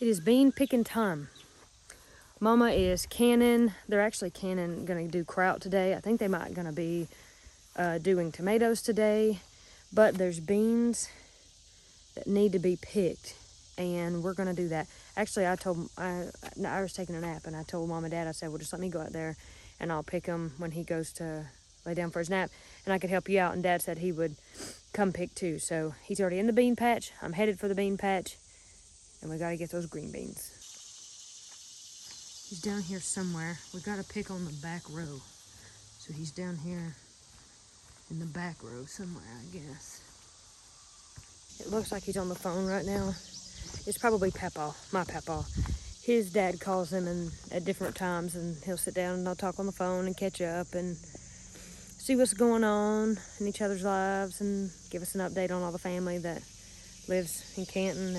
It is bean picking time. Mama is canning. They're actually gonna do kraut today. I think they might gonna be doing tomatoes today, but there's beans that need to be picked, and we're gonna do that. Actually, I was taking a nap, and I told Mom and Dad, I said, well, just let me go out there and I'll pick them when he goes to lay down for his nap, and I could help you out. And Dad said he would come pick too. So he's already in the bean patch. I'm headed for the bean patch, and we gotta get those green beans. He's down here somewhere. We gotta pick on the back row. So he's down here in the back row somewhere, I guess. It looks like he's on the phone right now. It's probably Papa, my Papa. His dad calls him at different times, and he'll sit down and they'll talk on the phone and catch up and see what's going on in each other's lives and give us an update on all the family that lives in Canton,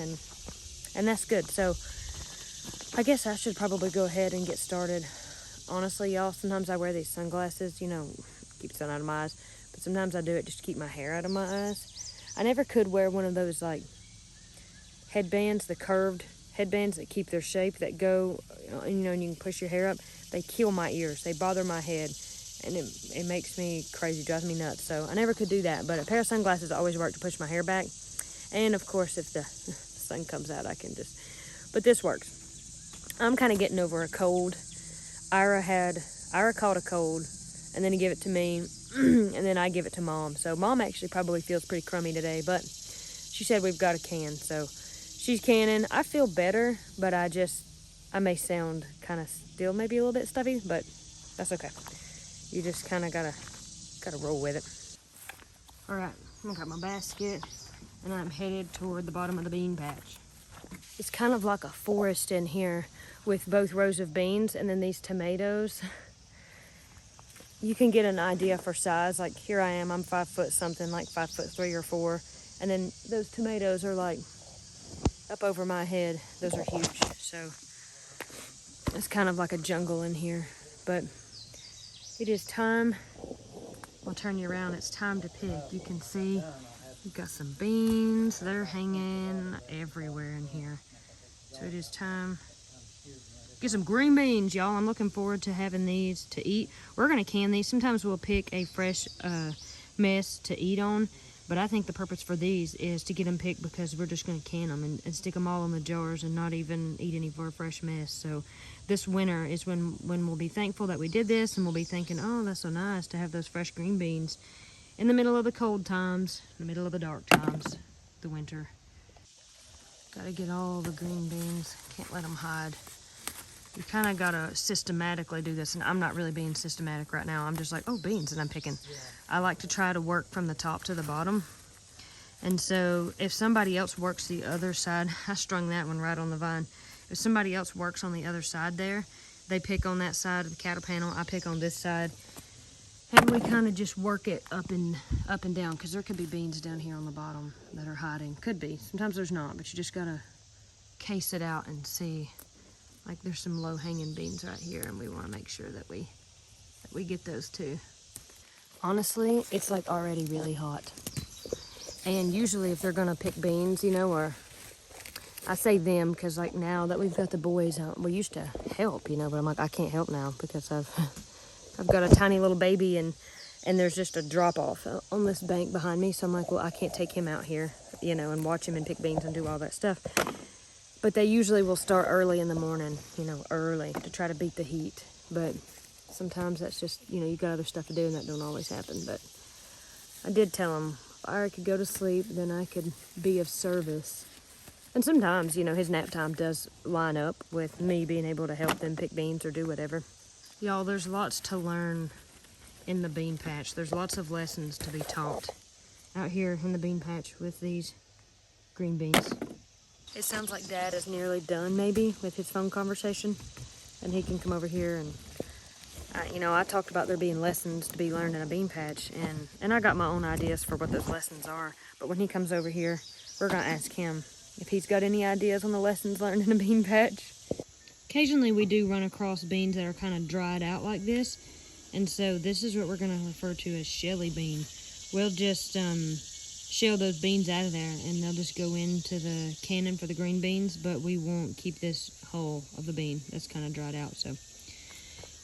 and that's good. So I guess I should probably go ahead and get started. Honestly, y'all, sometimes I wear these sunglasses, you know, keep the sun out of my eyes, but sometimes I do it just to keep my hair out of my eyes. I never could wear one of those like headbands, the curved headbands that keep their shape, that go, you know, and you can push your hair up. They kill my ears. They bother my head, and it makes me crazy, drives me nuts. So I never could do that, but a pair of sunglasses always work to push my hair back. And of course, if the sun comes out, I can just, but this works. I'm kind of getting over a cold. Ira caught a cold, and then he gave it to me, and then I give it to Mom. So Mom actually probably feels pretty crummy today, but she said we've got a can, so she's canning. I feel better, but I may sound kind of still maybe a little bit stuffy, but that's okay. You just kind of gotta roll with it. All right, I got my basket, and I'm headed toward the bottom of the bean patch. It's kind of like a forest in here with both rows of beans and then these tomatoes. You can get an idea for size. Like here I am, I'm 5 foot something, like 5'3" or 4. And then those tomatoes are like up over my head. Those are huge. So it's kind of like a jungle in here, but it is time. I'll turn you around. It's time to pick. You can see we've got some beans. They're hanging everywhere in here. So it is time. Get some green beans, y'all. I'm looking forward to having these to eat. We're gonna can these. Sometimes we'll pick a fresh mess to eat on, but I think the purpose for these is to get them picked because we're just gonna can them and stick them all in the jars and not even eat any of our fresh mess. So this winter is when we'll be thankful that we did this, and we'll be thinking, oh, that's so nice to have those fresh green beans in the middle of the cold times, in the middle of the dark times, the winter. Gotta get all the green beans. Can't let them hide. You kind of gotta systematically do this, and I'm not really being systematic right now. I'm just like, oh, beans, and I'm picking. Yeah. I like to try to work from the top to the bottom. And so if somebody else works the other side, I strung that one right on the vine. If somebody else works on the other side there, they pick on that side of the cattle panel, I pick on this side. And we kind of just work it up and down, because there could be beans down here on the bottom that are hiding. Could be. Sometimes there's not, but you just gotta case it out and see. Like there's some low-hanging beans right here, and we want to make sure that we get those too. Honestly, it's like already really hot. And usually if they're gonna pick beans, you know, or I say them because like now that we've got the boys out, we used to help, you know, but I'm like, I can't help now because I've got a tiny little baby, and there's just a drop off on this bank behind me. So I'm like, well, I can't take him out here, you know, and watch him and pick beans and do all that stuff. But they usually will start early in the morning, you know, early to try to beat the heat. But sometimes that's just, you know, you got other stuff to do, and that don't always happen. But I did tell them if I could go to sleep, then I could be of service. And sometimes, you know, his nap time does line up with me being able to help them pick beans or do whatever. Y'all, there's lots to learn in the bean patch. There's lots of lessons to be taught out here in the bean patch with these green beans. It sounds like Dad is nearly done maybe with his phone conversation, and he can come over here and, you know, I talked about there being lessons to be learned in a bean patch, and I got my own ideas for what those lessons are. But when he comes over here, we're gonna ask him if he's got any ideas on the lessons learned in a bean patch. Occasionally we do run across beans that are kind of dried out like this, and so this is what we're gonna refer to as shelly bean. We'll just shell those beans out of there, and they'll just go into the cannon for the green beans, but we won't keep this hull of the bean. That's kind of dried out, so.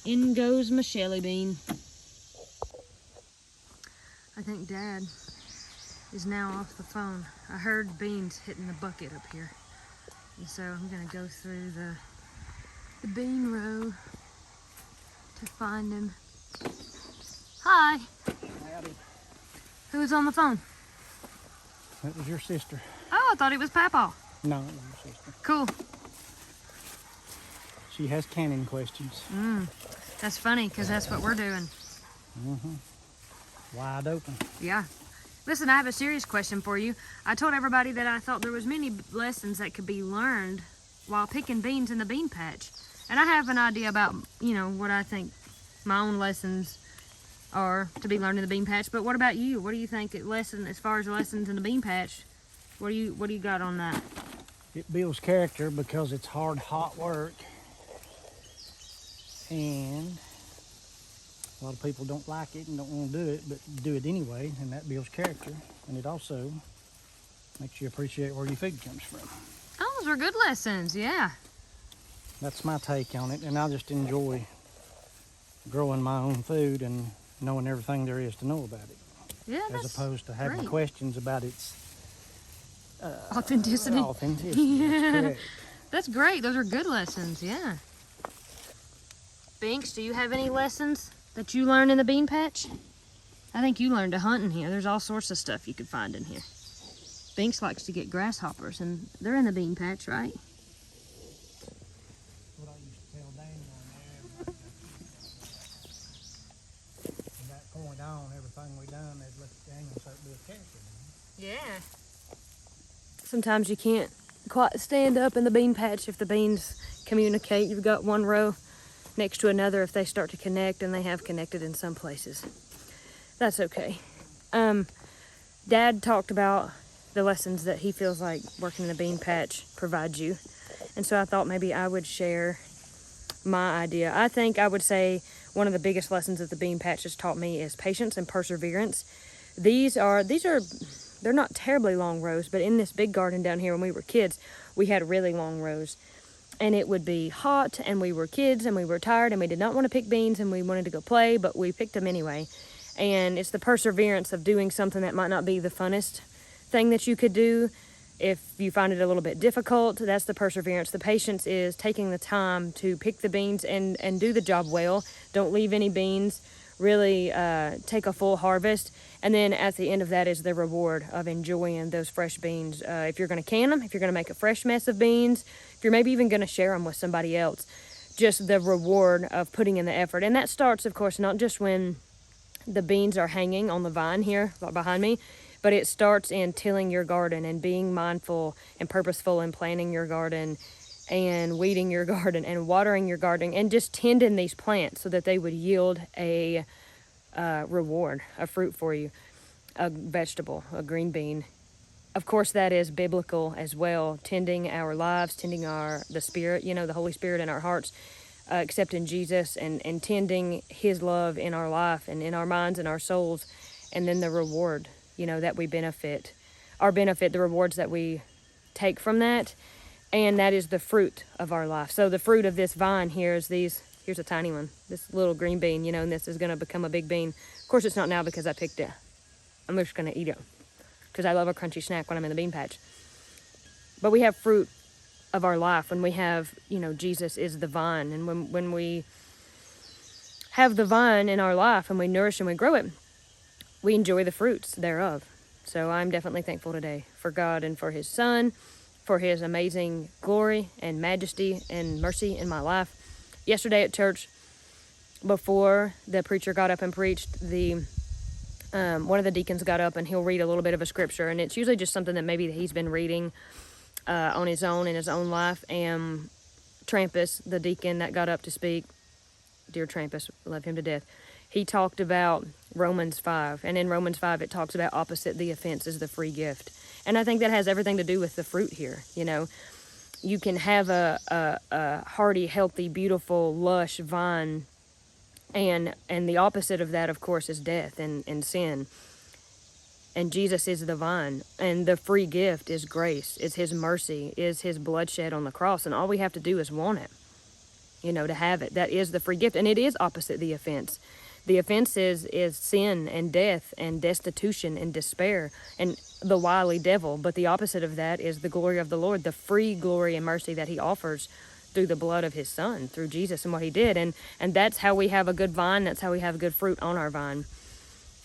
In goes my Shelly bean. I think Dad is now off the phone. I heard beans hitting the bucket up here. And so I'm gonna go through the bean row to find him. Hi. Howdy. Who was on the phone? That was your sister. Oh, I thought it was Papa. No, it was your sister. Cool. She has canning questions. That's funny, because that's what we're doing. Wide open. Yeah. Listen, I have a serious question for you. I told everybody that I thought there was many lessons that could be learned while picking beans in the bean patch. And I have an idea about, you know, what I think my own lessons are to be learned in the bean patch. But what about you? What do you think as far as lessons in the bean patch? What do you got on that? It builds character because it's hard, hot work. And a lot of people don't like it and don't want to do it, but do it anyway, and that builds character. And it also makes you appreciate where your food comes from. Oh, those are good lessons, yeah. That's my take on it, and I just enjoy growing my own food and knowing everything there is to know about it. Yeah, as opposed to having great. questions about its authenticity. Authenticity, Yeah. that's correct. That's great. Those are good lessons, yeah. Binks, do you have any lessons that you learned in the bean patch? I think you learned to hunt in here. There's all sorts of stuff you could find in here. Binks likes to get grasshoppers, and they're in the bean patch, right? What I used to tell Daniel on there. From that point on, everything we done, they'd let Daniel start doing catching. Yeah. Sometimes you can't quite stand up in the bean patch if the beans communicate. You've got one row next to another if they start to connect, and they have connected in some places. That's okay. Dad talked about the lessons that he feels like working in the bean patch provides you. And so I thought maybe I would share my idea. I think I would say one of the biggest lessons that the bean patch has taught me is patience and perseverance. They're not terribly long rows, but in this big garden down here when we were kids, we had really long rows. And it would be hot, and we were kids, and we were tired, and we did not want to pick beans, and we wanted to go play, but we picked them anyway. And it's the perseverance of doing something that might not be the funnest thing that you could do. If you find it a little bit difficult, that's the perseverance. The patience is taking the time to pick the beans and do the job well. Don't leave any beans. Really take a full harvest. And then at the end of that is the reward of enjoying those fresh beans. If you're going to can them, if you're going to make a fresh mess of beans, if you're maybe even going to share them with somebody else, just the reward of putting in the effort. And that starts, of course, not just when the beans are hanging on the vine here behind me, but it starts in tilling your garden and being mindful and purposeful in planting your garden and weeding your garden and watering your garden and just tending these plants so that they would yield a reward, a fruit for you, a vegetable, a green bean. Of course, that is biblical as well, tending our lives, tending the Spirit, the Holy Spirit in our hearts, accepting Jesus and tending His love in our life and in our minds and our souls, and then the reward, that we benefit, the rewards that we take from that, and that is the fruit of our life. So the fruit of this vine here is here's a tiny one, this little green bean, and this is going to become a big bean. Of course, it's not now because I picked it. I'm just going to eat it because I love a crunchy snack when I'm in the bean patch. But we have fruit of our life when we have, Jesus is the vine. And when we have the vine in our life and we nourish and we grow it, we enjoy the fruits thereof. So I'm definitely thankful today for God and for His Son, for His amazing glory and majesty and mercy in my life. Yesterday at church, before the preacher got up and preached, one of the deacons got up and he'll read a little bit of a scripture, and it's usually just something that maybe he's been reading on his own in his own life. And Trampus, the deacon that got up to speak, dear Trampus, love him to death, he talked about Romans 5, and in Romans 5 it talks about opposite the offense is the free gift. And I think that has everything to do with the fruit here. You can have a hearty, healthy, beautiful, lush vine, and the opposite of that, of course, is death and sin. And Jesus is the vine, and the free gift is grace, is his mercy, is his bloodshed on the cross. And all we have to do is want it, you know, to have it. That is the free gift, and it is opposite the offense. The offense is sin and death and destitution and despair and the wily devil. But the opposite of that is the glory of the Lord, the free glory and mercy that he offers through the blood of his son, through Jesus and what he did. And that's how we have a good vine. That's how we have good fruit on our vine.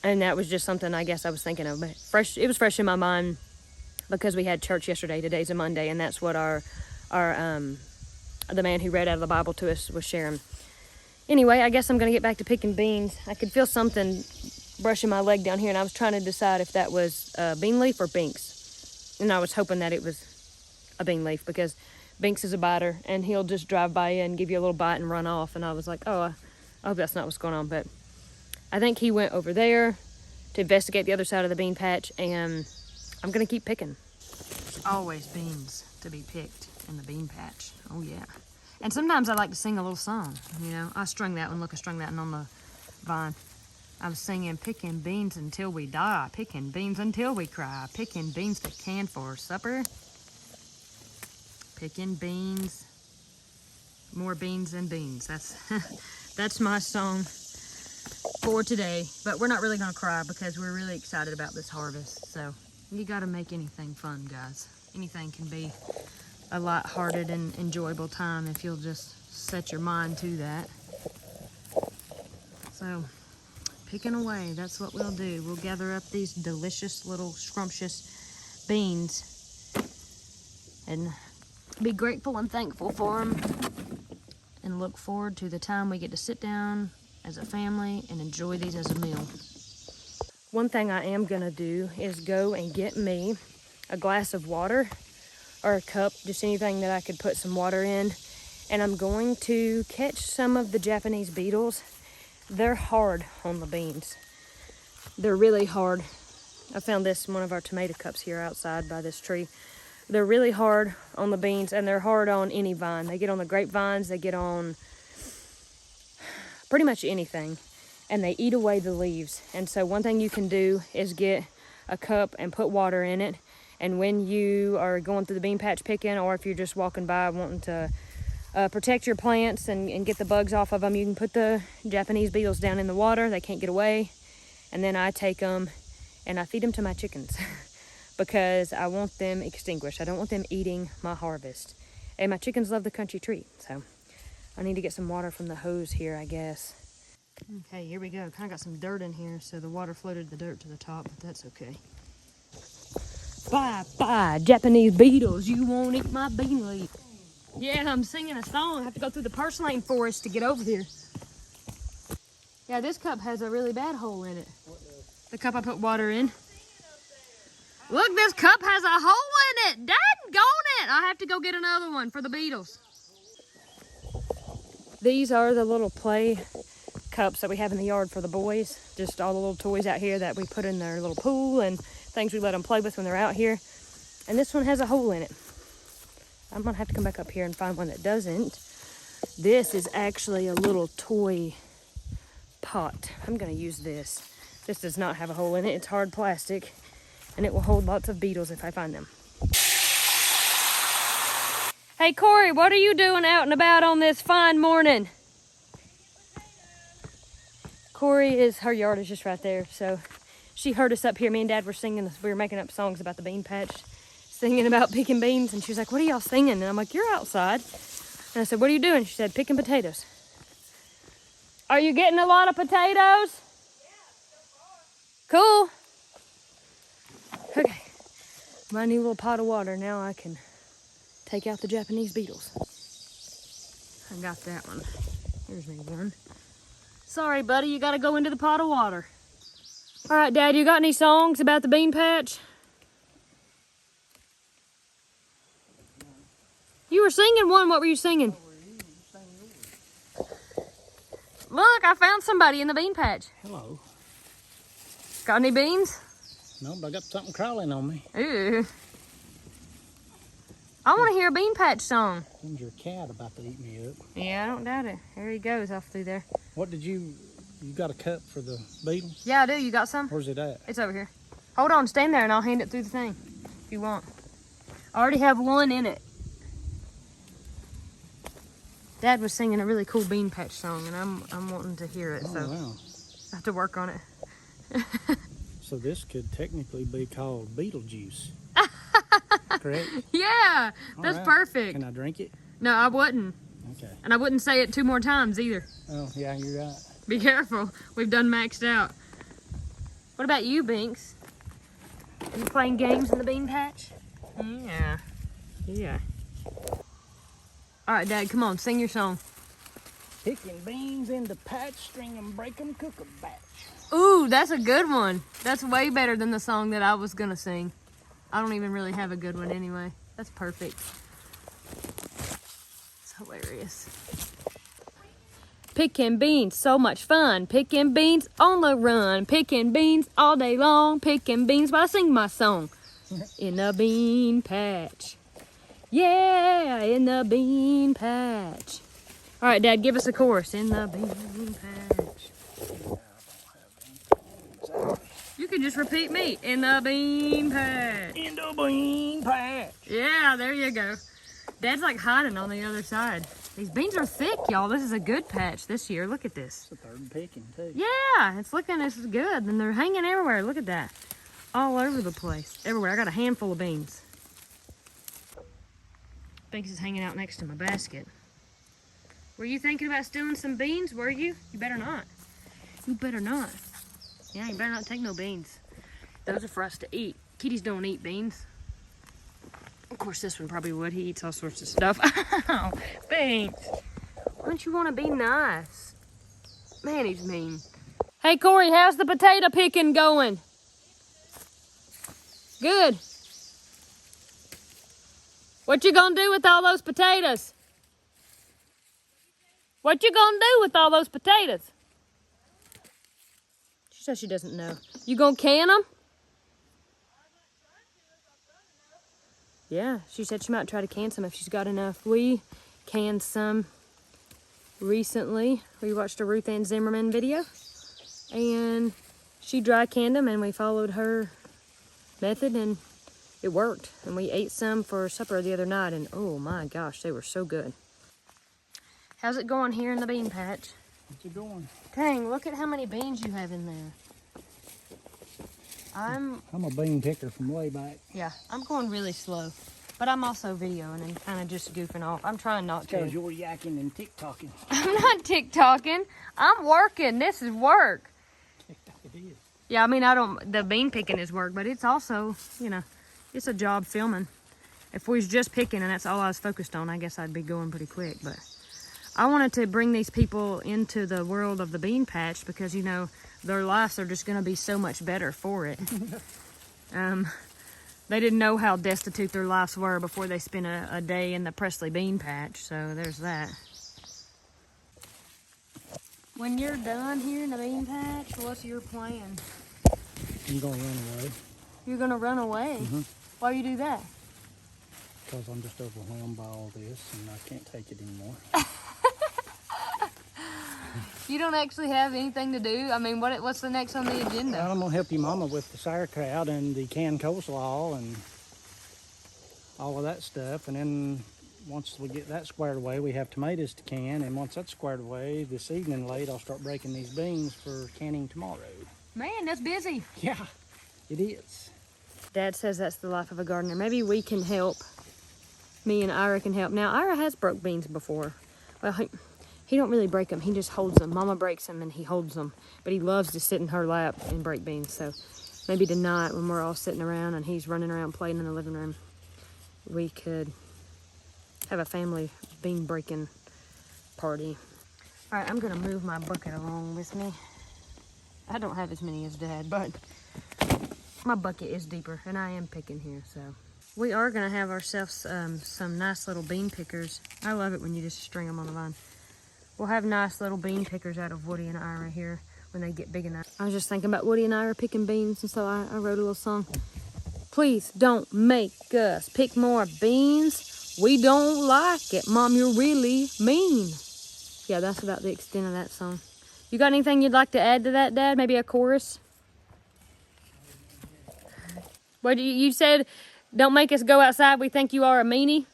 And that was just something I guess I was thinking of. Fresh, it was fresh in my mind because we had church yesterday. Today's a Monday, and that's what the man who read out of the Bible to us was sharing. Anyway, I guess I'm going to get back to picking beans. I could feel something brushing my leg down here, and I was trying to decide if that was bean leaf or Binks. And I was hoping that it was a bean leaf because Binks is a biter, and he'll just drive by you and give you a little bite and run off. And I was like, oh, I hope that's not what's going on. But I think he went over there to investigate the other side of the bean patch, and I'm going to keep picking. There's always beans to be picked in the bean patch. Oh, yeah. And sometimes I like to sing a little song, you know. I strung that one. Look, I strung that one on the vine. I was singing, picking beans until we die, picking beans until we cry, picking beans to can for supper, picking beans, more beans and beans. That's my song for today. But we're not really going to cry because we're really excited about this harvest. So you got to make anything fun, guys. Anything can be a light-hearted and enjoyable time if you'll just set your mind to that. So, picking away, that's what we'll do. We'll gather up these delicious little scrumptious beans and be grateful and thankful for them and look forward to the time we get to sit down as a family and enjoy these as a meal. One thing I am gonna do is go and get me a glass of water or a cup, just anything that I could put some water in. And I'm going to catch some of the Japanese beetles. They're hard on the beans. They're really hard. I found this in one of our tomato cups here outside by this tree. They're really hard on the beans, and they're hard on any vine. They get on the grapevines, they get on pretty much anything, and they eat away the leaves. And so one thing you can do is get a cup and put water in it. And when you are going through the bean patch picking, or if you're just walking by wanting to protect your plants and get the bugs off of them, you can put the Japanese beetles down in the water. They can't get away. And then I take them and I feed them to my chickens because I want them extinguished. I don't want them eating my harvest. And my chickens love the country treat. So I need to get some water from the hose here, I guess. Okay, here we go. Kind of got some dirt in here, so the water floated the dirt to the top, but that's okay. Bye, bye, Japanese beetles. You won't eat my bean leaf. Yeah, I'm singing a song. I have to go through the purslane forest to get over here. Yeah, this cup has a really bad hole in it. The cup I put water in. Look, this cup has a hole in it. Daggone it. I have to go get another one for the beetles. These are the little play cups that we have in the yard for the boys. Just all the little toys out here that we put in their little pool and things we let them play with when they're out here. And this one has a hole in it. I'm gonna have to come back up here and find one that doesn't. This is actually a little toy pot. I'm gonna use this. This does not have a hole in it. It's hard plastic and it will hold lots of beetles if I find them. Hey Corey, what are you doing out and about on this fine morning? Corey her yard is just right there, so she heard us up here. Me and Dad were singing, we were making up songs about the bean patch, singing about picking beans, and she was like, what are y'all singing? And I'm like, you're outside. And I said, what are you doing? She said, picking potatoes. Are you getting a lot of potatoes? Yeah, so far. Cool. Okay, my new little pot of water. Now I can take out the Japanese beetles. I got that one. Here's me one. Sorry, buddy, you gotta go into the pot of water. All right, Dad, you got any songs about the bean patch? You were singing one. What were you singing? Look, I found somebody in the bean patch. Hello. Got any beans? No, but I got something crawling on me. Ooh. I want to hear a bean patch song. There's your cat about to eat me up. Yeah, I don't doubt it. There he goes off through there. What did you got a cup for the beetles? Yeah, I do. You got some? Where's it at? It's over here. Hold on, stand there and I'll hand it through the thing if you want. I already have one in it. Dad was singing a really cool bean patch song and I'm wanting to hear it, so wow. I have to work on it. So this could technically be called Beetle juice. Correct? Yeah, that's perfect. Can I drink it? No, I wouldn't. Okay. And I wouldn't say it 2 more times either. Oh, yeah, you're right. Be careful. We've done maxed out. What about you, Binks? Are you playing games in the bean patch? Yeah. Yeah. All right, Dad, come on, sing your song. Picking beans in the patch, string 'em, break 'em, cook a batch. Ooh, that's a good one. That's way better than the song that I was gonna sing. I don't even really have a good one anyway. That's perfect. It's hilarious. Picking beans, so much fun. Picking beans on the run. Picking beans all day long. Picking beans while I sing my song. In the bean patch. Yeah, in the bean patch. All right, Dad, give us a chorus. In the bean patch. You can just repeat me. In the bean patch. In the bean patch. Yeah, there you go. Dad's like hiding on the other side. These beans are thick, y'all. This is a good patch this year. Look at this. It's the third picking, too. Yeah, it's looking this is good. And they're hanging everywhere. Look at that. All over the place. Everywhere. I got a handful of beans. Binks is hanging out next to my basket. Were you thinking about stealing some beans? Were you? You better not. You better not. Yeah, you better not take no beans. Those are for us to eat. Kitties don't eat beans. Of course, this one probably would. He eats all sorts of stuff. Ow, Binks. Why don't you want to be nice? Man, he's mean. Hey, Corey, how's the potato picking going? Good. What you gonna do with all those potatoes? What you gonna do with all those potatoes? She says she doesn't know. You gonna can them? Yeah, she said she might try to can some if she's got enough. We canned some recently. We watched a Ruth Ann Zimmerman video and she dry canned them and we followed her method and it worked. And we ate some for supper the other night and oh my gosh, they were so good. How's it going here in the bean patch? What's it going? Dang, look at how many beans you have in there. I'm a bean picker from way back. Yeah, I'm going really slow. But I'm also videoing and kind of just goofing off. I'm trying not to. Because you're yakking and tick-tocking. I'm not tick-tocking. I'm working. This is work. It is. Yeah, I mean, the bean picking is work, but it's also, you know, it's a job filming. If we was just picking and that's all I was focused on, I guess I'd be going pretty quick. But I wanted to bring these people into the world of the bean patch because, you know, their lives are just going to be so much better for it. They didn't know how destitute their lives were before they spent a day in the Pressley bean patch, so there's that. When you're done here in the bean patch, what's your plan? I'm going to run away. You're going to run away? Mm-hmm. Why you do that? Because I'm just overwhelmed by all this and I can't take it anymore. You don't actually have anything to do? I mean, what's the next on the agenda? Well, I'm going to help your mama with the sauerkraut and the canned coleslaw and all of that stuff. And then once we get that squared away, we have tomatoes to can. And once that's squared away, this evening late, I'll start breaking these beans for canning tomorrow. Man, that's busy. Yeah, it is. Dad says that's the life of a gardener. Maybe we can help. Me and Ira can help. Now, Ira has broke beans before. Well, he don't really break them. He just holds them. Mama breaks them and he holds them. But he loves to sit in her lap and break beans. So maybe tonight when we're all sitting around and he's running around playing in the living room, we could have a family bean breaking party. All right, I'm going to move my bucket along with me. I don't have as many as Dad, but my bucket is deeper and I am picking here. So we are going to have ourselves some nice little bean pickers. I love it when you just string them on the vine. We'll have nice little bean pickers out of Woody and Ira here when they get big enough. I was just thinking about Woody and Ira picking beans, and so I wrote a little song. Please don't make us pick more beans. We don't like it. Mom, you're really mean. Yeah, that's about the extent of that song. You got anything you'd like to add to that, Dad? Maybe a chorus? What you said? Don't make us go outside. We think you are a meanie.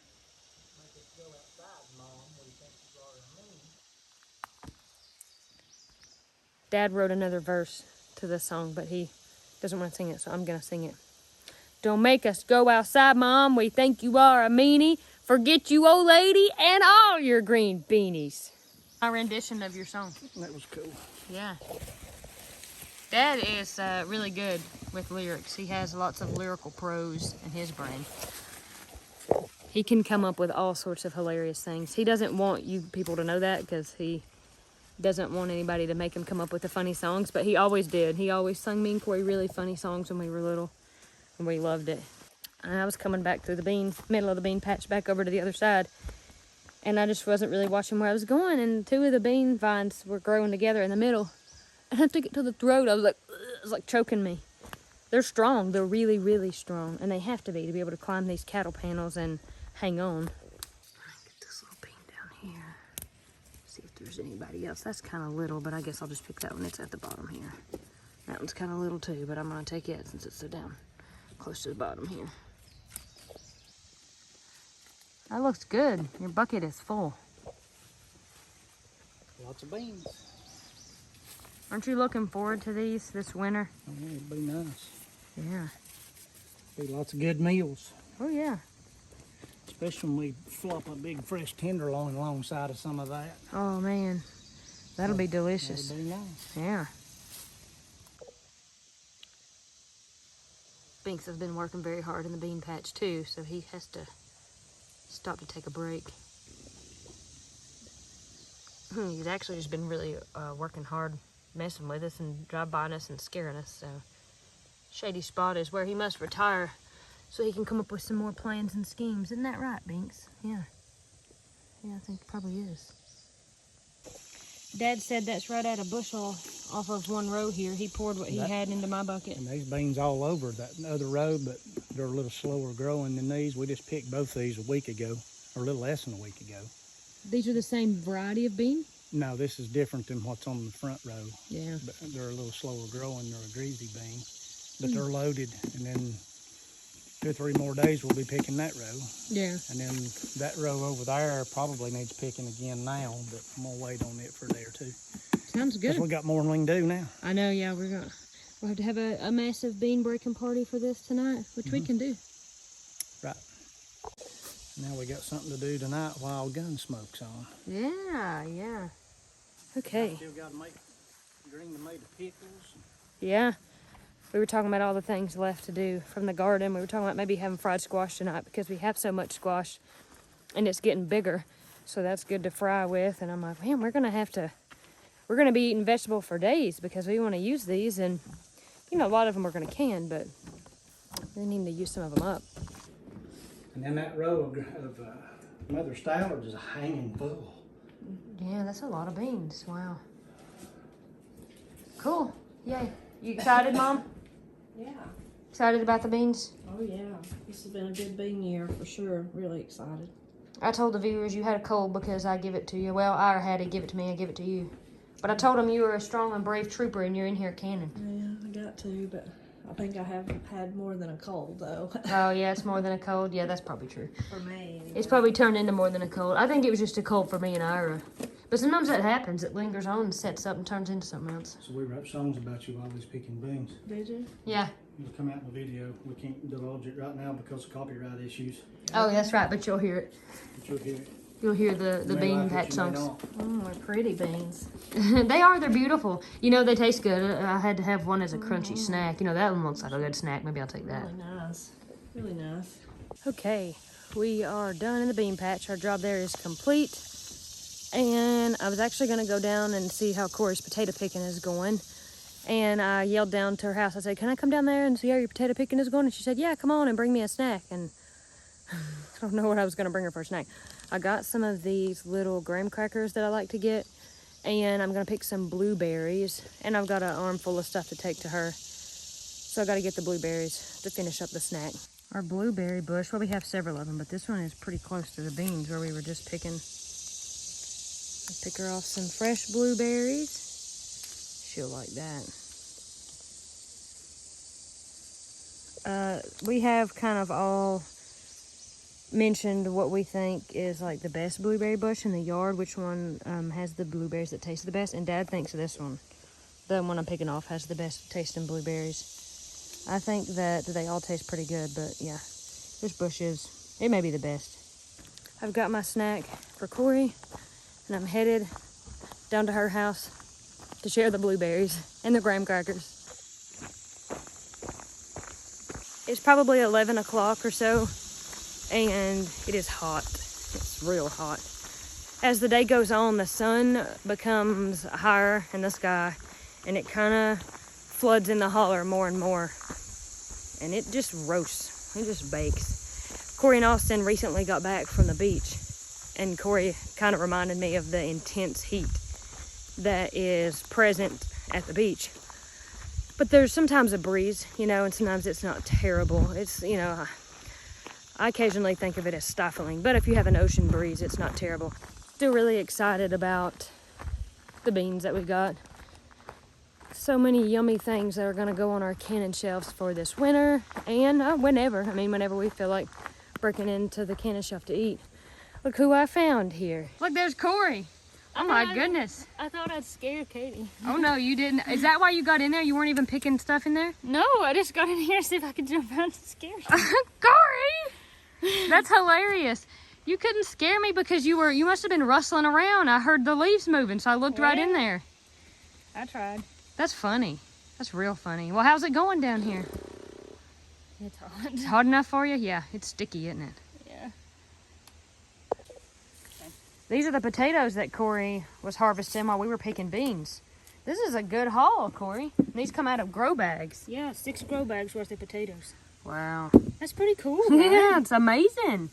Dad wrote another verse to this song, but he doesn't want to sing it, so I'm going to sing it. Don't make us go outside, Mom. We think you are a meanie. Forget you, old lady, and all your green beanies. My rendition of your song. That was cool. Yeah. Dad is really good with lyrics. He has lots of lyrical prose in his brain. He can come up with all sorts of hilarious things. He doesn't want you people to know that because he doesn't want anybody to make him come up with the funny songs, but he always did. He always sung me and Corey really funny songs when we were little, and we loved it. And I was coming back through the middle of the bean patch back over to the other side, and I just wasn't really watching where I was going, and 2 of the bean vines were growing together in the middle, and I took it to the throat. I was like, ugh, it was like choking me. They're strong. They're really, really strong, and they have to be able to climb these cattle panels and hang on. Get this little bean down here. See if there's anybody else. That's kind of little, but I guess I'll just pick that one. It's at the bottom here. That one's kind of little too, but I'm going to take it since it's so down close to the bottom here. That looks good. Your bucket is full. Lots of beans. Aren't you looking forward to these this winter? Oh, yeah, it'd be nice. Yeah. Be lots of good meals. Oh, yeah. Especially when we flop a big fresh tenderloin alongside of some of that. Oh, man. That'll be delicious. That'll be nice. Yeah. Binks has been working very hard in the bean patch, too, so he has to stop to take a break. He's actually just been really working hard, messing with us and drive-bying us and scaring us, so shady spot is where he must retire so he can come up with some more plans and schemes. Isn't that right, Binks? Yeah. Yeah, I think it probably is. Dad said that's right at a bushel off of one row here. He poured what he had into my bucket. And there's beans all over that other row, but they're a little slower growing than these. We just picked both these a week ago, or a little less than a week ago. These are the same variety of bean? No, this is different than what's on the front row. Yeah. But they're a little slower growing. They're a greasy bean. But they're loaded, and then 2 or 3 more days we'll be picking that row. Yeah. And then that row over there probably needs picking again now, but I'm gonna wait on it for a day or 2. Sounds good. Because we got more than we can do now. I know, yeah, we'll have to have a massive bean breaking party for this tonight, which we can do. Right. Now we got something to do tonight while Gunsmoke's on. Yeah, yeah. Okay. Still got to make green tomato pickles. Yeah. We were talking about all the things left to do from the garden. We were talking about maybe having fried squash tonight because we have so much squash and it's getting bigger. So that's good to fry with. And I'm like, man, we're going to be eating vegetable for days because we want to use these. And, you know, a lot of them we're going to can, but we need to use some of them up. And then that row of Mother Stallards is hanging full. Yeah, that's a lot of beans. Wow. Cool. Yay. You excited, Mom? Yeah. Excited about the beans? Oh, yeah. This has been a good bean year for sure. Really excited. I told the viewers you had a cold because I give it to you. Well, Ira had to give it to me. I give it to you. But I told them you were a strong and brave trooper and you're in here canning. Yeah, I got to, but I think I have had more than a cold, though. Oh, yeah, it's more than a cold. Yeah, that's probably true. For me, anyway. It's probably turned into more than a cold. I think it was just a cold for me and Ira. But sometimes that happens. It lingers on and sets up and turns into something else. So we wrote songs about you while we was picking beans. Did you? Yeah. It'll come out in the video. We can't divulge it right now because of copyright issues. Oh, that's right, but you'll hear it. But you'll hear it. You'll hear the You may bean like it, patch you may songs. not. They're pretty beans. They're beautiful. You know, they taste good. I had to have one as a crunchy snack. You know, that one looks like a good snack. Maybe I'll take that. Really nice. Really nice. Okay, we are done in the bean patch. Our job there is complete. And I was actually going to go down and see how Corey's potato picking is going. And I yelled down to her house. I said, can I come down there and see how your potato picking is going? And she said, yeah, come on and bring me a snack. And I don't know what I was going to bring her for a snack. I got some of these little graham crackers that I like to get. And I'm going to pick some blueberries. And I've got an armful of stuff to take to her. So I got to get the blueberries to finish up the snack. Our blueberry bush, well, we have several of them, but this one is pretty close to the beans where we were just picking. I'll pick her off some fresh blueberries. She'll like that. we have kind of all mentioned what we think is like the best blueberry bush in the yard, which one has the blueberries that taste the best, and Dad thinks this one, the one I'm picking off, has the best tasting blueberries. I think that they all taste pretty good, but yeah, this bush it may be the best. I've got my snack for Corey, and I'm headed down to her house to share the blueberries and the graham crackers. It's probably 11 o'clock or so, and it is hot. It's real hot. As the day goes on, the sun becomes higher in the sky, and it kind of floods in the holler more and more. And it just roasts. It just bakes. Corey and Austin recently got back from the beach, and Corey kind of reminded me of the intense heat that is present at the beach. But there's sometimes a breeze, you know, and sometimes it's not terrible. It's, you know, I occasionally think of it as stifling, but if you have an ocean breeze, it's not terrible. Still really excited about the beans that we got. So many yummy things that are going to go on our canning shelves for this winter and whenever. I mean, whenever we feel like breaking into the canning shelf to eat. Look who I found here. Look, there's Corey. Oh my goodness. I thought I'd scare Katie. Oh no, you didn't. Is that why you got in there? You weren't even picking stuff in there? No, I just got in here to see if I could jump out and scare you. Corey! That's hilarious. You couldn't scare me because you must have been rustling around. I heard the leaves moving, so I looked right in there. I tried. That's funny. That's real funny. Well, how's it going down here? It's hot. It's hot enough for you? Yeah, it's sticky, isn't it? Yeah. These are the potatoes that Corey was harvesting while we were picking beans. This is a good haul, Corey. These come out of grow bags. Yeah, 6 grow bags worth of potatoes. Wow. That's pretty cool, right? Yeah, it's amazing.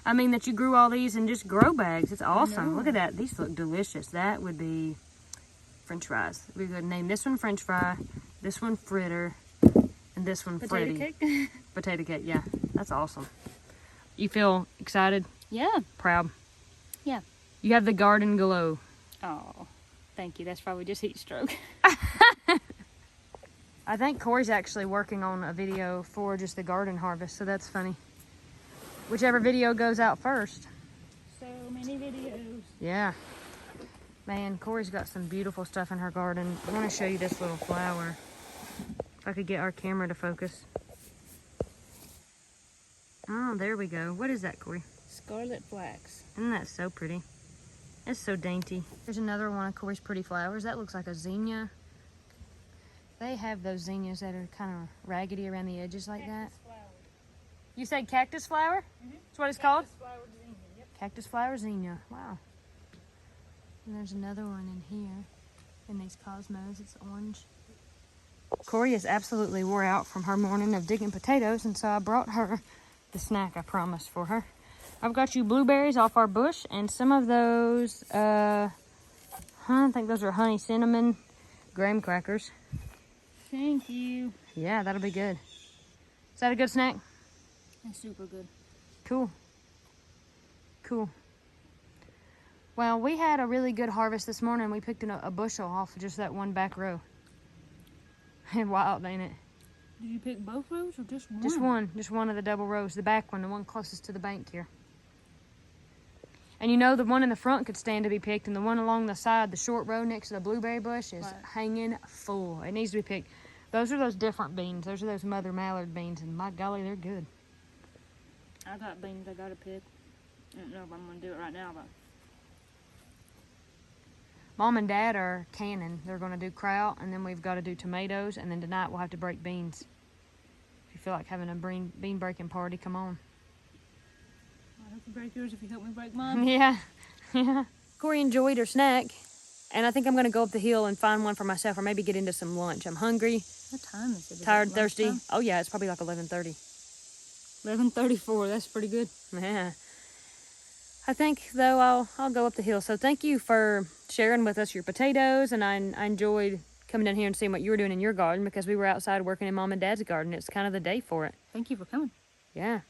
I mean, that you grew all these in just grow bags. It's awesome. Look at that. These look delicious. That would be French fries. We're going to name this one French fry, this one fritter, and this one Potato Freddy. cake? Potato cake, yeah. That's awesome. You feel excited? Yeah. Proud? Yeah. You have the garden glow. Oh, thank you. That's probably just heat stroke. I think Corey's actually working on a video for just the garden harvest, so that's funny. Whichever video goes out first. So many videos. Yeah. Man, Corey's got some beautiful stuff in her garden. I want to show you this little flower. If I could get our camera to focus. Oh, there we go. What is that, Corey? Scarlet flax. Isn't that so pretty? It's so dainty. There's another one of Corey's pretty flowers. That looks like a zinnia. They have those zinnias that are kind of raggedy around the edges like that. Flower. You said cactus flower? That's what it's called? Flower zinnia. Yep. Cactus flower zinnia. Wow. And there's another one in here. In these cosmos. It's orange. Corey is absolutely wore out from her morning of digging potatoes, and so I brought her the snack I promised for her. I've got you blueberries off our bush, and some of those, I think those are honey cinnamon graham crackers. Thank you. Yeah, that'll be good. Is that a good snack? That's super good. Cool. Cool. Well, we had a really good harvest this morning. We picked a bushel off of just that one back row. Wild, ain't it? Did you pick both rows or just one? Just one of the double rows. The back one, the one closest to the bank here. And you know, the one in the front could stand to be picked, and the one along the side, the short row next to the blueberry bush, is hanging full. It needs to be picked. Those are those different beans. Those are those Mother Mallard beans, and my golly, they're good. I got beans I gotta pick. I don't know if I'm gonna do it right now, but Mom and Dad are canning. They're going to do kraut, and then we've got to do tomatoes, and then tonight we'll have to break beans. If you feel like having a bean breaking party, come on. I'll help you break yours if you help me break mine. Yeah. Yeah. Corey enjoyed her snack, and I think I'm going to go up the hill and find one for myself, or maybe get into some lunch. I'm hungry. What time is it? Tired, thirsty. Oh, yeah, it's probably like 11:30. 11:34. That's pretty good. Yeah. I think, though, I'll go up the hill. So thank you for sharing with us your potatoes, and I enjoyed coming down here and seeing what you were doing in your garden, because we were outside working in Mom and Dad's garden. It's kind of the day for it. Thank you for coming. Yeah.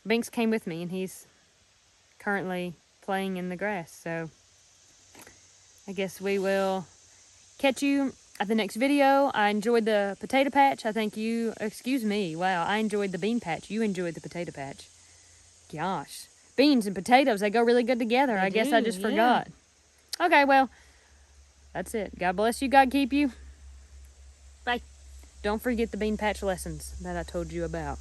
Binks came with me, and he's currently playing in the grass. So I guess we will catch you at the next video. I enjoyed the potato patch. I think you, excuse me, wow, I enjoyed the bean patch. You enjoyed the potato patch. Gosh. Beans and potatoes, they go really good together. I guess I just forgot. Okay, well, that's it. God bless you. God keep you. Bye. Don't forget the bean patch lessons that I told you about.